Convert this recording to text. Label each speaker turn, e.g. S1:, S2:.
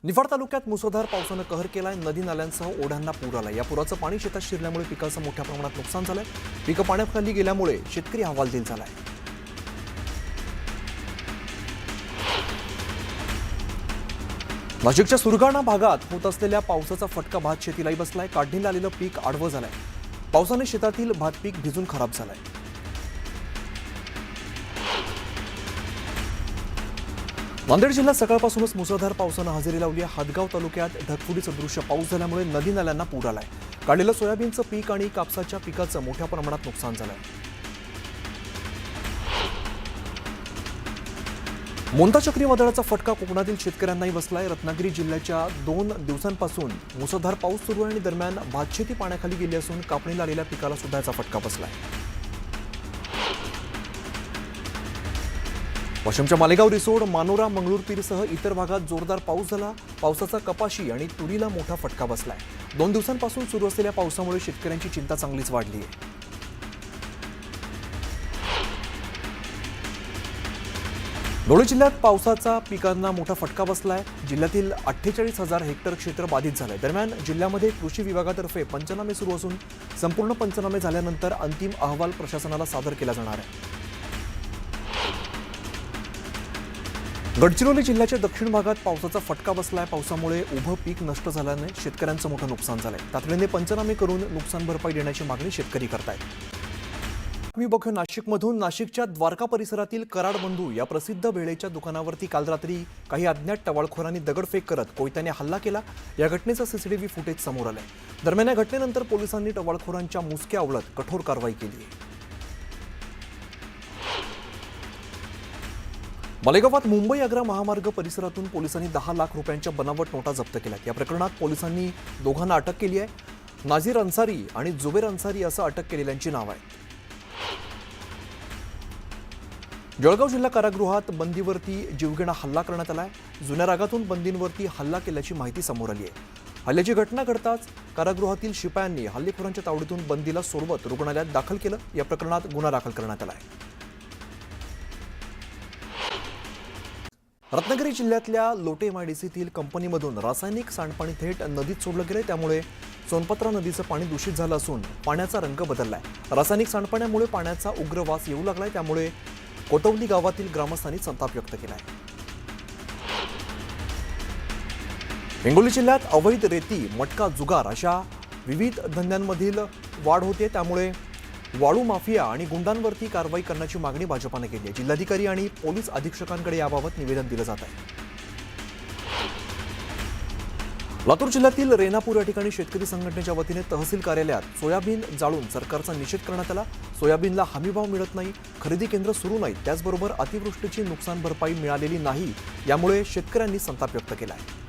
S1: निफाड तालुक्यात मुसळधार पावसानं कहर केलाय। नदी नाल्यांसह ओढ्यांना पूर आलाय। या पुराचं पाणी शेतात शिरल्यामुळे पिकाचं मोठ्या प्रमाणात नुकसान झालंय। पिकं पाण्याखाली गेल्यामुळे शेतकरी हवालदिल झालाय। नाशिकच्या सुरगाणा भागात होत असलेल्या पावसाचा फटका भात शेतीलाही बसलाय। काढणीला आलेलं पीक आडवं झालंय। पावसाने शेतातील भात पीक भिजून खराब झालंय। नांदेड जिल्ह्यात सकाळपासूनच मुसळधार पावसानं हजेरी लावली आहे। हदगाव तालुक्यात ढगफुटीचं दृश्य पाऊस झाल्यामुळे नदी नाल्यांना पूर आलाय। काढलेलं सोयाबीनचं पीक आणि कापसाच्या पिकाचं मोठ्या प्रमाणात नुकसान झालंय। मोंता चक्रीवादळाचा फटका कोकणातील शेतकऱ्यांनाही बसलाय। रत्नागिरी जिल्ह्याच्या 2 दिवसांपासून मुसळधार पाऊस सुरू आहे आणि दरम्यान भातशेती पाण्याखाली गेली असून कापणीला आलेल्या पिकाला सुद्धा याचा फटका बसलाय। वाशिमच्या मालेगाव रिसोड, मानोरा, मंगळूरपीरसह इतर भागात जोरदार पाऊस झाला। पावसाचा कपाशी आणि तुरीला मोठा फटका बसलाय। 2 दिवसांपासून सुरू असलेल्या पावसामुळे शेतकऱ्यांची चिंता चांगलीच वाढली आहे। धुळे जिल्ह्यात पावसाचा पिकांना मोठा फटका बसलाय। जिल्ह्यातील 48,000 हेक्टर क्षेत्र बाधित झालंय। दरम्यान जिल्ह्यामध्ये कृषी विभागातर्फे पंचनामे सुरू असून संपूर्ण पंचनामे झाल्यानंतर अंतिम अहवाल प्रशासनाला सादर केला जाणार आहे। गडचिरोली जिल्ह्याच्या दक्षिण भागात पावसाचा फटका बसलाय। पावसामुळे उभं पीक नष्ट झाल्याने शेतकऱ्यांचं मोठं नुकसान झालंय। तातडीने पंचनामे करून नुकसान भरपाई देण्याची मागणी शेतकरी करतायत। मी बघूया नाशिकमधून। नाशिकच्या द्वारका परिसरातील कराड बंधू या प्रसिद्ध भेळेच्या दुकानावरती काल रात्री काही अज्ञात टवाळखोरांनी दगडफेक करत कोयत्याने हल्ला केला। या घटनेचं सीसीटीव्ही फुटेज समोर आलंय। दरम्यान या घटनेनंतर पोलिसांनी टवाळखोरांच्या मुसक्या आवळत कठोर कारवाई केली आहे। मालेगावात मुंबई आग्रा महामार्ग परिसरातून पोलिसांनी 10 लाख रुपयांच्या बनावट नोटा जप्त केल्यात। या प्रकरणात पोलिसांनी दोघांना अटक केली आहे। नाझीर अन्सारी आणि जुबेर अन्सारी असं अटक केलेल्यांची नाव आहे। जळगाव जिल्हा कारागृहात बंदीवरती जीवघेणा हल्ला करण्यात आलाय। जुन्या रागातून बंदींवरती हल्ला केल्याची माहिती समोर आली आहे। हल्ल्याची घटना घडताच कारागृहातील शिपायांनी हल्लेखोरांच्या तावडीतून बंदीला सोडवत रुग्णालयात दाखल केलं। या प्रकरणात गुन्हा दाखल करण्यात आला आहे। रत्नागिरी जिल्ह्यातल्या लोटे एमआयडीसीतील कंपनीमधून रासायनिक सांडपाणी थेट नदीत सोडलं गेलंय। त्यामुळे सोनपत्रा नदीचं पाणी दूषित झालं असून पाण्याचा रंग बदललाय। रासायनिक सांडपाण्यामुळे पाण्याचा उग्र वास येऊ लागलाय। त्यामुळे कोटवली गावातील ग्रामस्थांनी संताप व्यक्त केलाय। हिंगोली जिल्ह्यात अवैध रेती, मटका, जुगार अशा विविध धंद्यांमधील वाढ होते। त्यामुळे वाळू माफिया आणि गुंडांवरती कारवाई करण्याची मागणी भाजपाने केली आहे। जिल्हाधिकारी आणि पोलीस अधीक्षकांकडे याबाबत निवेदन दिलं जात आहे। लातूर जिल्ह्यातील रेणापूर या ठिकाणी शेतकरी संघटनेच्या वतीने तहसील कार्यालयात सोयाबीन जाळून सरकारचा निषेध करण्यात आला। सोयाबीनला हमीभाव मिळत नाही, खरेदी केंद्र सुरू नाहीत, त्याचबरोबर अतिवृष्टीची नुकसान भरपाई मिळालेली नाही, यामुळे शेतकऱ्यांनी संताप व्यक्त केला आहे।